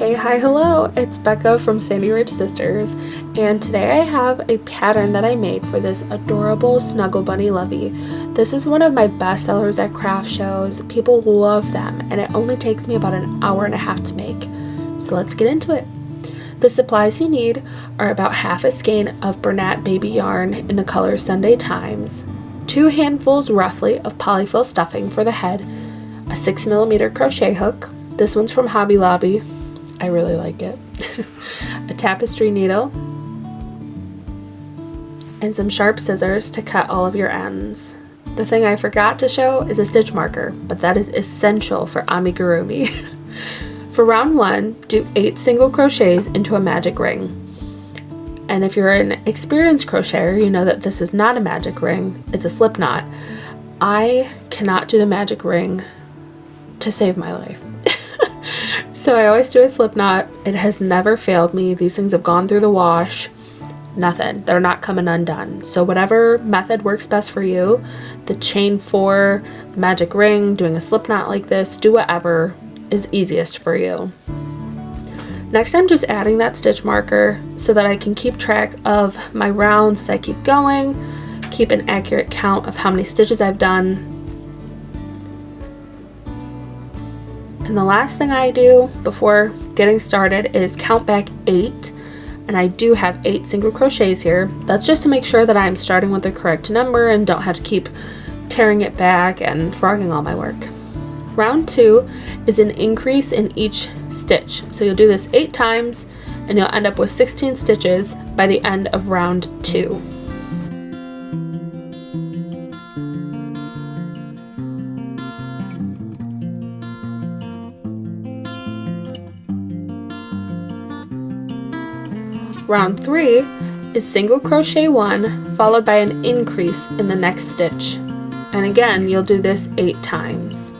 Hey, hi, hello, it's Beka from Sandy Ridge Sisters, and today I have a pattern that I made for this adorable Snuggle Bunny Lovey. This is one of my best sellers at craft shows. People love them, and it only takes me about an hour and a half to make. So let's get into it. The supplies you need are about half a skein of Bernat baby yarn in the color Sunday Times, 2 handfuls roughly of polyfill stuffing for the head, a 6mm crochet hook. This one's from Hobby Lobby. I really like it. A tapestry needle, and some sharp scissors to cut all of your ends. The thing I forgot to show is a stitch marker, but that is essential for amigurumi. For round 1, do 8 single crochets into a magic ring. And if you're an experienced crocheter, you know that this is not a magic ring, it's a slip knot. I cannot do the magic ring to save my life. So I always do a slip knot. It has never failed me. These things have gone through the wash. Nothing. They're not coming undone. So whatever method works best for you, the chain 4, the magic ring, doing a slip knot like this, do whatever is easiest for you. Next, I'm just adding that stitch marker so that I can keep track of my rounds as I keep going, keep an accurate count of how many stitches I've done. And the last thing I do before getting started is count back 8, and I do have 8 single crochets here. That's just to make sure that I'm starting with the correct number and don't have to keep tearing it back and frogging all my work. Round 2 is an increase in each stitch. So you'll do this 8 times and you'll end up with 16 stitches by the end of round 2. Round 3 is single crochet 1 followed by an increase in the next stitch. And again, you'll do this 8 times.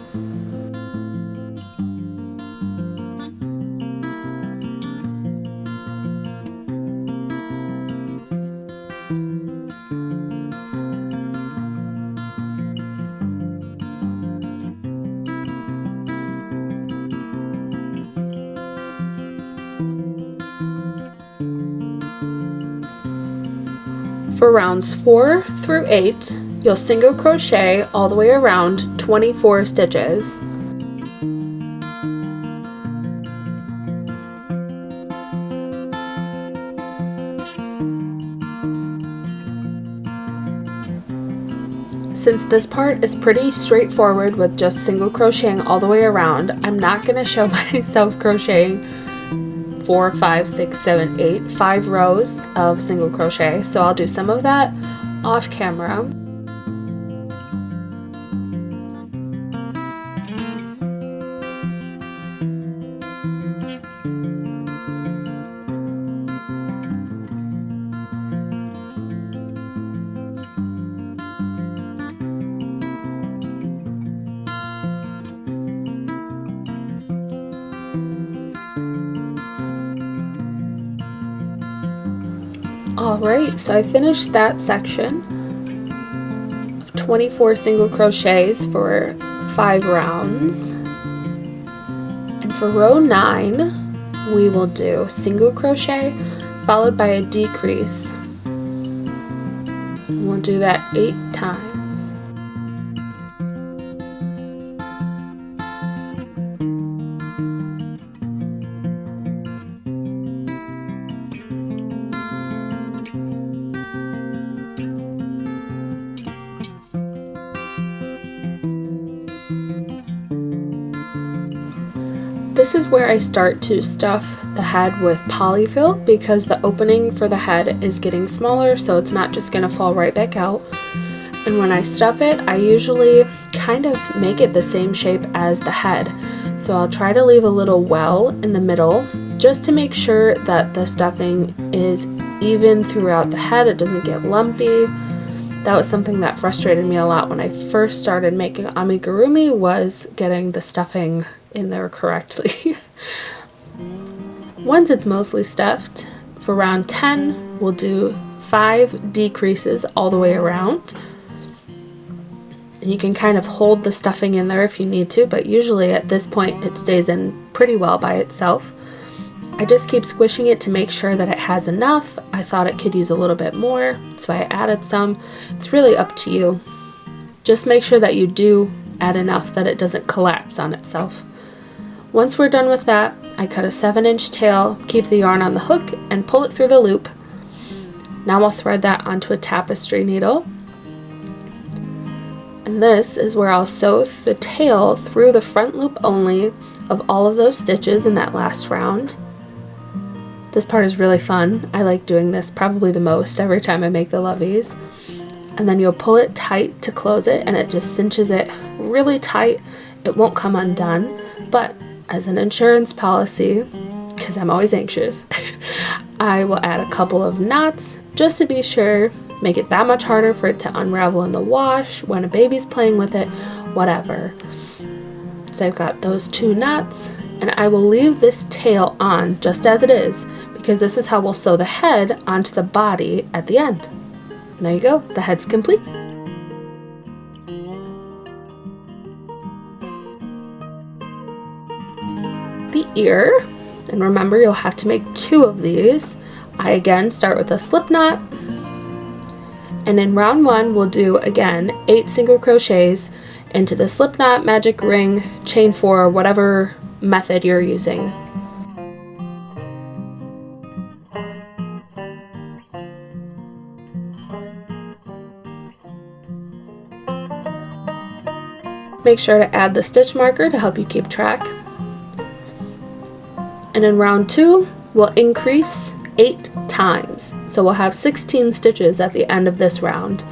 For rounds 4 through 8, you'll single crochet all the way around 24 stitches. Since this part is pretty straightforward with just single crocheting all the way around, I'm not going to show myself crocheting 4, 5, 6, 7, 8, 5 rows of single crochet, so I'll do some of that off camera. Alright, so I finished that section of 24 single crochets for 5 rounds. And for row 9, we will do single crochet followed by a decrease. And we'll do that 8 times. This is where I start to stuff the head with polyfill because the opening for the head is getting smaller, so it's not just going to fall right back out. And when I stuff it, I usually kind of make it the same shape as the head. So I'll try to leave a little well in the middle just to make sure that the stuffing is even throughout the head, it doesn't get lumpy. That was something that frustrated me a lot when I first started making amigurumi, was getting the stuffing in there correctly. Once it's mostly stuffed, for round 10, we'll do 5 decreases all the way around. And you can kind of hold the stuffing in there if you need to, but usually at this point it stays in pretty well by itself. I just keep squishing it to make sure that it has enough. I thought it could use a little bit more, so I added some. It's really up to you. Just make sure that you do add enough that it doesn't collapse on itself. Once we're done with that, I cut a 7-inch tail, keep the yarn on the hook, and pull it through the loop. Now I'll thread that onto a tapestry needle. And this is where I'll sew the tail through the front loop only of all of those stitches in that last round. This part is really fun. I like doing this probably the most every time I make the loveys. And then you'll pull it tight to close it, and it just cinches it really tight. It won't come undone, but as an insurance policy, because I'm always anxious, I will add a couple of knots just to be sure, make it that much harder for it to unravel in the wash, when a baby's playing with it, whatever. So I've got those 2 knots, and I will leave this tail on just as it is, because this is how we'll sew the head onto the body at the end. And there you go, the head's complete. The ear, and remember you'll have to make 2 of these. I again start with a slip knot, and in round 1 we'll do again 8 single crochets into the slip knot, magic ring, chain 4, whatever method you're using. Make sure to add the stitch marker to help you keep track. And in round 2, we'll increase 8 times. So we'll have 16 stitches at the end of this round.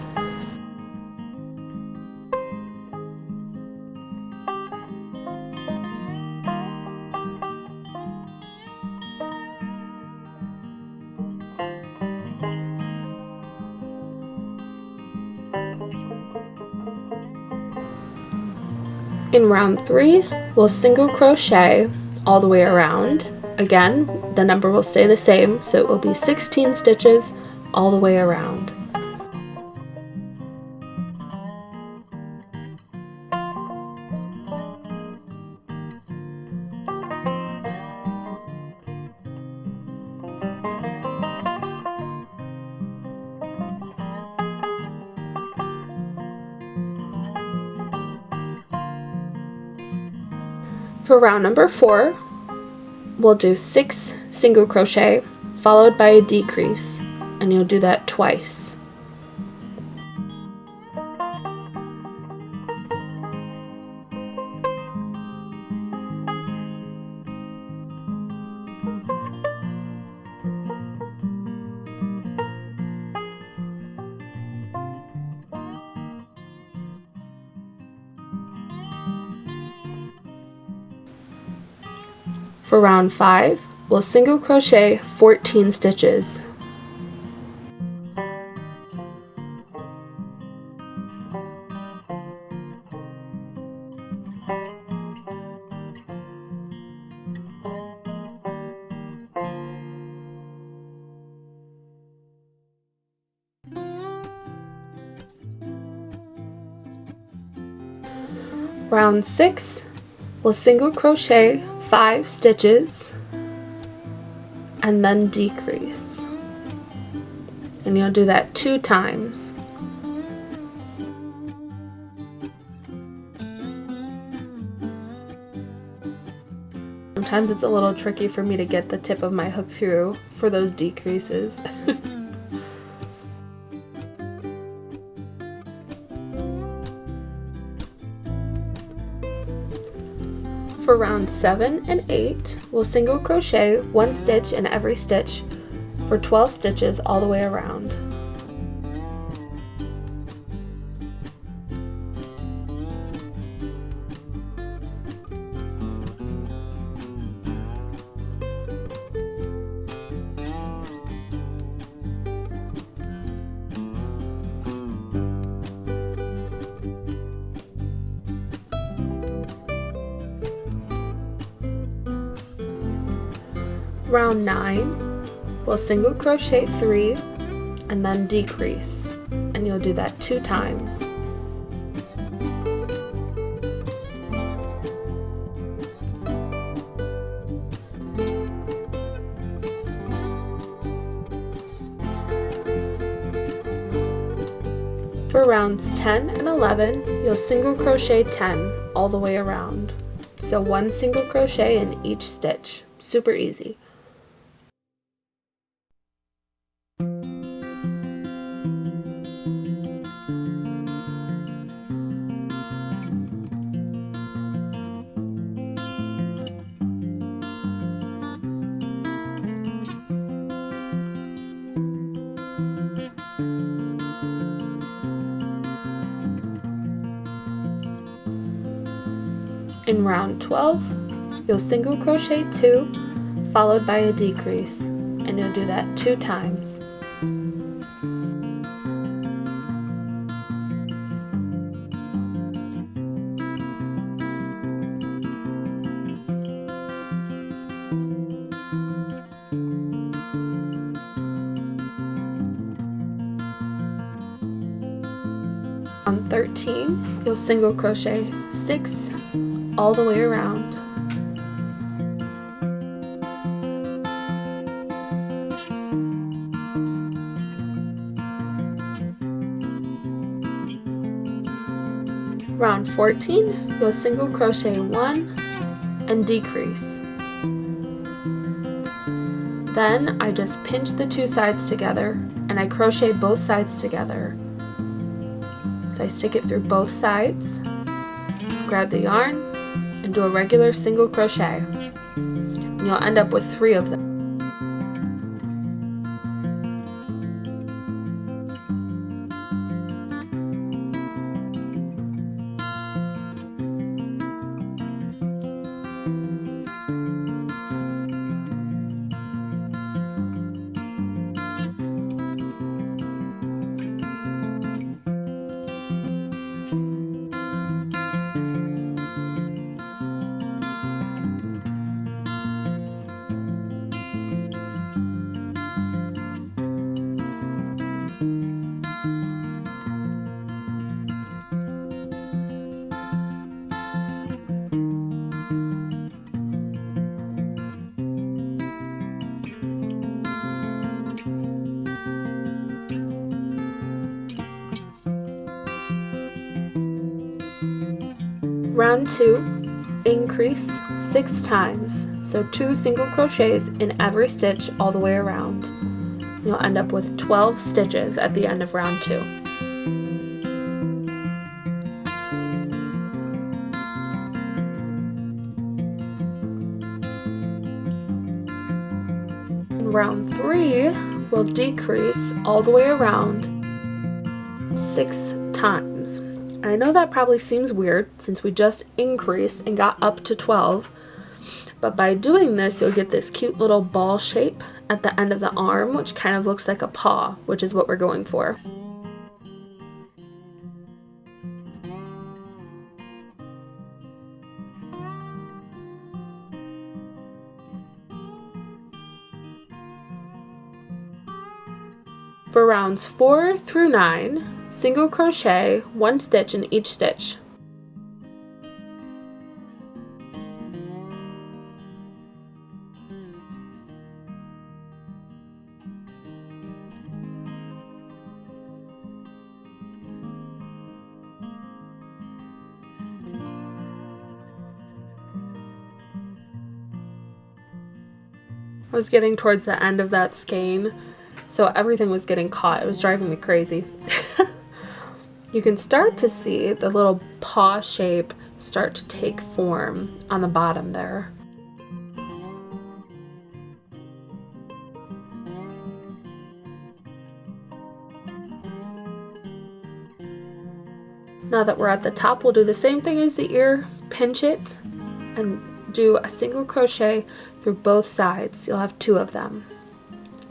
In round 3, we'll single crochet all the way around. Again, the number will stay the same, so it will be 16 stitches all the way around. For round number 4, we'll do 6 single crochet followed by a decrease, and you'll do that twice. For round 5, we'll single crochet 14 stitches. Round 6, we'll single crochet 5 stitches and then decrease, and you'll do that 2 times. Sometimes it's a little tricky for me to get the tip of my hook through for those decreases. For round 7 and 8, we'll single crochet 1 stitch in every stitch for 12 stitches all the way around. Round 9, we'll single crochet 3 and then decrease, and you'll do that 2 times. For rounds 10 and 11, you'll single crochet 10 all the way around. So 1 single crochet in each stitch. Super easy. In round 12, you'll single crochet 2, followed by a decrease, and you'll do that 2 times. On 13, you'll single crochet 6 all the way around. Round 14, you'll single crochet 1 and decrease. Then I just pinch the 2 sides together and I crochet both sides together. So I stick it through both sides, grab the yarn, and do a regular single crochet. And you'll end up with 3 of them. Round 2, increase 6 times, so 2 single crochets in every stitch all the way around. You'll end up with 12 stitches at the end of round 2. In round 3, we'll decrease all the way around 6 times. I know that probably seems weird since we just increased and got up to 12, but by doing this you'll get this cute little ball shape at the end of the arm, which kind of looks like a paw, which is what we're going for. For rounds 4 through 9, single crochet 1 stitch in each stitch. I was getting towards the end of that skein, so everything was getting caught. It was driving me crazy. You can start to see the little paw shape start to take form on the bottom there. Now that we're at the top, we'll do the same thing as the ear, pinch it, and do a single crochet through both sides. You'll have 2 of them.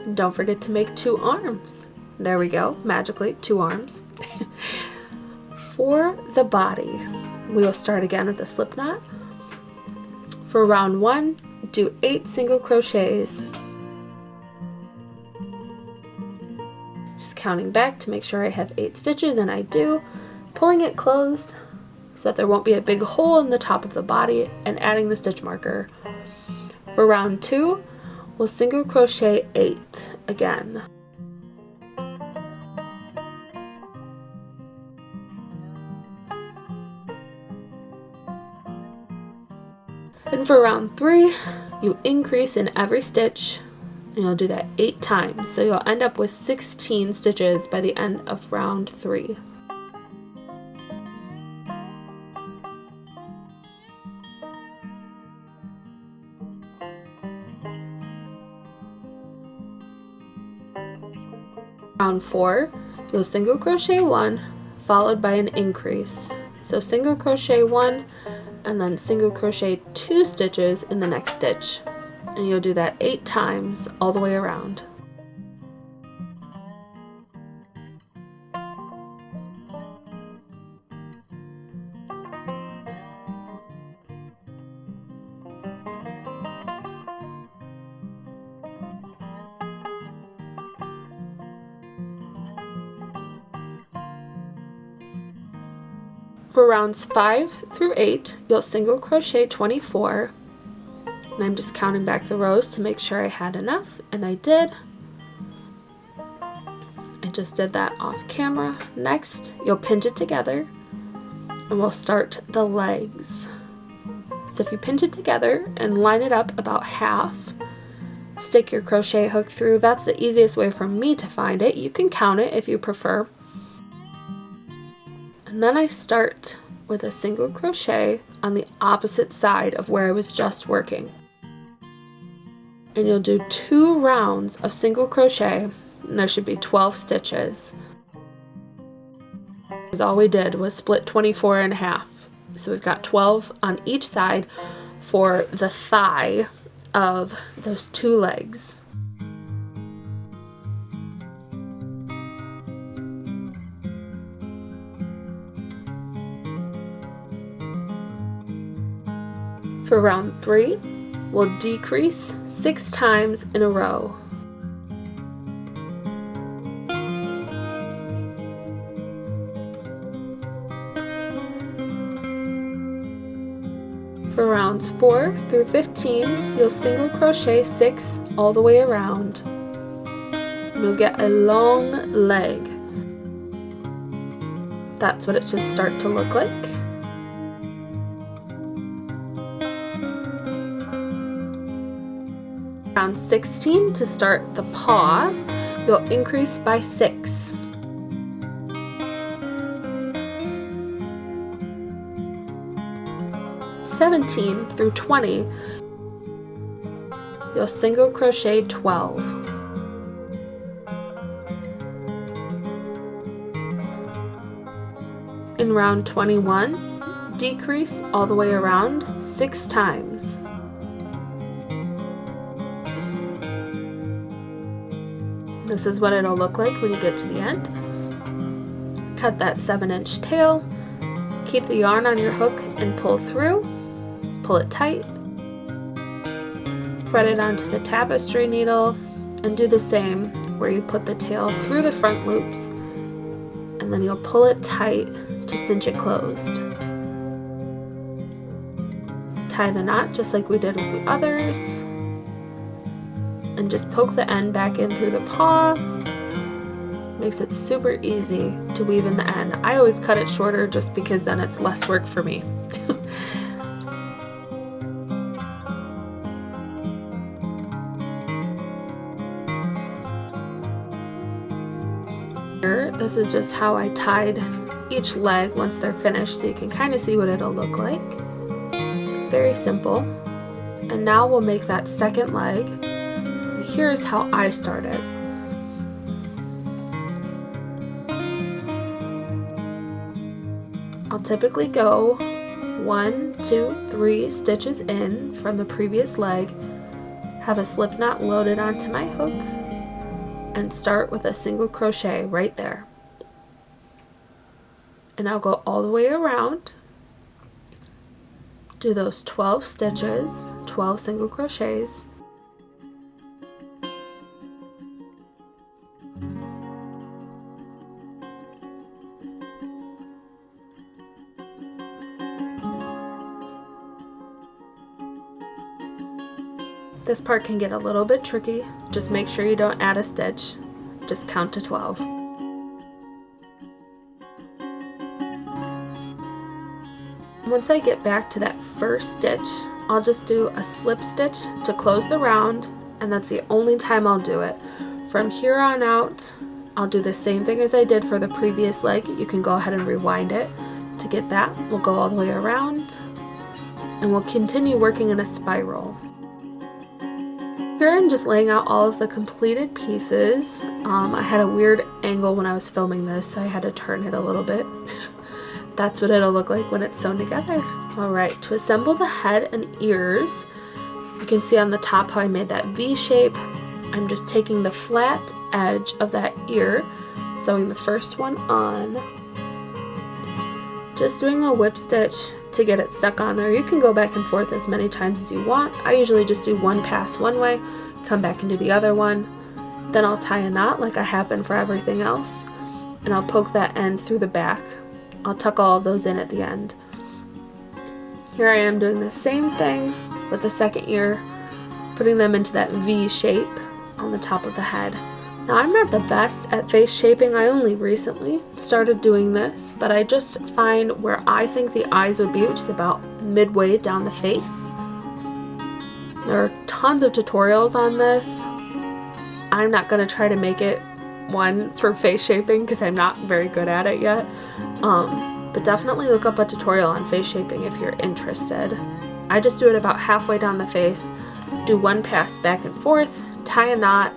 And don't forget to make 2 arms. There we go, magically 2 arms. For the body, we will start again with a slip knot. For round 1, do 8 single crochets. Just counting back to make sure I have 8 stitches, and I do. Pulling it closed so that there won't be a big hole in the top of the body, and adding the stitch marker. For round 2, we'll single crochet 8 again. And for round 3, you increase in every stitch, and you'll do that 8 times. So you'll end up with 16 stitches by the end of round 3. Round 4, you'll single crochet 1 followed by an increase. So single crochet 1 and then single crochet 2 stitches in the next stitch, and you'll do that 8 times all the way around. For rounds 5 through 8, you'll single crochet 24, and I'm just counting back the rows to make sure I had enough, and I did. I just did that off camera. Next, you'll pinch it together, and we'll start the legs. So if you pinch it together and line it up about half, stick your crochet hook through. That's the easiest way for me to find it. You can count it if you prefer. And then I start with a single crochet on the opposite side of where I was just working. And you'll do 2 rounds of single crochet, and there should be 12 stitches. Because all we did was split 24 in half. So we've got 12 on each side for the thigh of those 2 legs. For round 3, we'll decrease 6 times in a row. For rounds 4 through 15, you'll single crochet 6 all the way around, and you'll get a long leg. That's what it should start to look like. Round 16, to start the paw, you'll increase by 6. Through 20, you'll single crochet 12. In round 21, decrease all the way around 6 times. This is what it'll look like when you get to the end. Cut that 7-inch tail, keep the yarn on your hook and pull through. Pull it tight, thread it onto the tapestry needle, and do the same where you put the tail through the front loops, and then you'll pull it tight to cinch it closed. Tie the knot just like we did with the others, and just poke the end back in through the paw. Makes it super easy to weave in the end. I always cut it shorter just because then it's less work for me. This is just how I tied each leg once they're finished, so you can kind of see what it'll look like. Very simple. And now we'll make that second leg. And here's how I started. I'll typically go 1, 2, 3 stitches in from the previous leg, have a slip knot loaded onto my hook, and start with a single crochet right there. And I'll go all the way around, do those 12 stitches, 12 single crochets, This part can get a little bit tricky. Just make sure you don't add a stitch. Just count to 12. Once I get back to that first stitch I'll just do a slip stitch to close the round, and that's the only time I'll do it. From here on out, I'll do the same thing as I did for the previous leg. You can go ahead and rewind it to get that. We'll go all the way around, and we'll continue working in a spiral. Here I'm just laying out all of the completed pieces. I had a weird angle when I was filming this, so I had to turn it a little bit. That's what it'll look like when it's sewn together. Alright, to assemble the head and ears, you can see on the top how I made that V shape. I'm just taking the flat edge of that ear, sewing the first one on, just doing a whip stitch to get it stuck on there. You can go back and forth as many times as you want. I usually just do one pass one way, come back and do the other one. Then I'll tie a knot like I have been for everything else, and I'll poke that end through the back. I'll tuck all of those in at the end. Here I am doing the same thing with the second ear, putting them into that V shape on the top of the head. Now I'm not the best at face shaping. I only recently started doing this, but I just find where I think the eyes would be, which is about midway down the face. There are tons of tutorials on this. I'm not going to try to make it one for face shaping because I'm not very good at it yet. But definitely look up a tutorial on face shaping if you're interested. I just do it about halfway down the face, do one pass back and forth, tie a knot,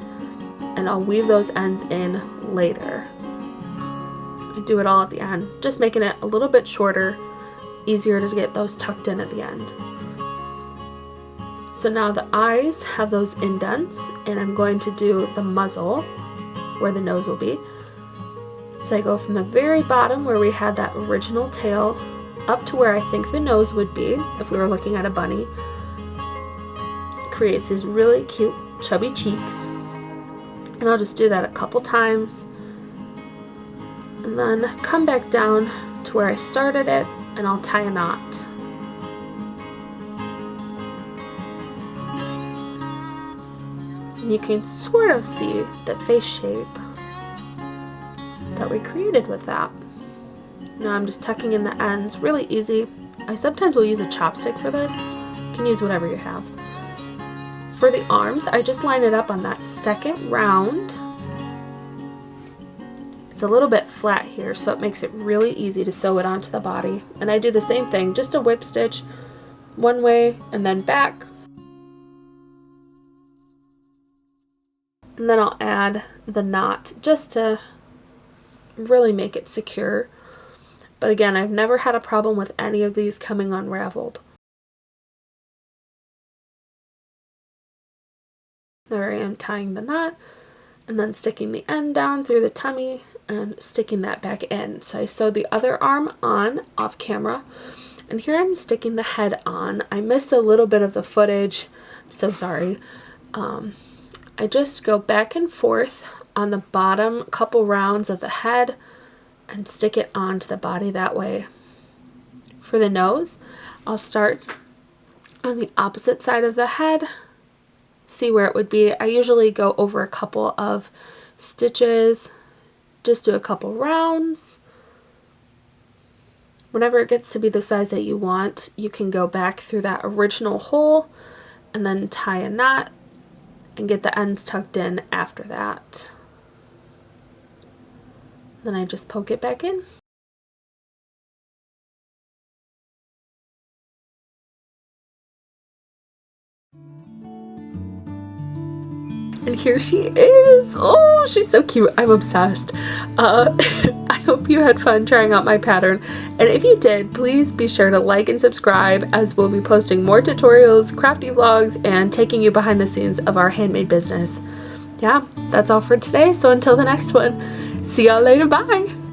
and I'll weave those ends in later. I do it all at the end, just making it a little bit shorter, easier to get those tucked in at the end. So now the eyes have those indents, and I'm going to do the muzzle where the nose will be. So I go from the very bottom where we had that original tail up to where I think the nose would be if we were looking at a bunny. Creates these really cute chubby cheeks. And I'll just do that a couple times, and then come back down to where I started it, and I'll tie a knot. And you can sort of see the face shape that we created with that. Now I'm just tucking in the ends, really easy. I sometimes will use a chopstick for this. You can use whatever you have. For the arms, I just line it up on that second round. It's a little bit flat here, so it makes it really easy to sew it onto the body. And I do the same thing, just a whip stitch one way and then back. And then I'll add the knot just to really make it secure. But again, I've never had a problem with any of these coming unraveled. There I am tying the knot and then sticking the end down through the tummy and sticking that back in. So I sewed the other arm on off camera, and here I'm sticking the head on. I missed a little bit of the footage, I'm so sorry. I just go back and forth on the bottom couple rounds of the head and stick it onto the body that way. For the nose, I'll start on the opposite side of the head, see where it would be. I usually go over a couple of stitches, just do a couple rounds. Whenever it gets to be the size that you want, you can go back through that original hole and then tie a knot and get the ends tucked in after that. Then I just poke it back in. And here she is. Oh, she's so cute. I'm obsessed. I hope you had fun trying out my pattern. And if you did, please be sure to like and subscribe, as we'll be posting more tutorials, crafty vlogs, and taking you behind the scenes of our handmade business. Yeah, that's all for today. So until the next one, see y'all later. Bye.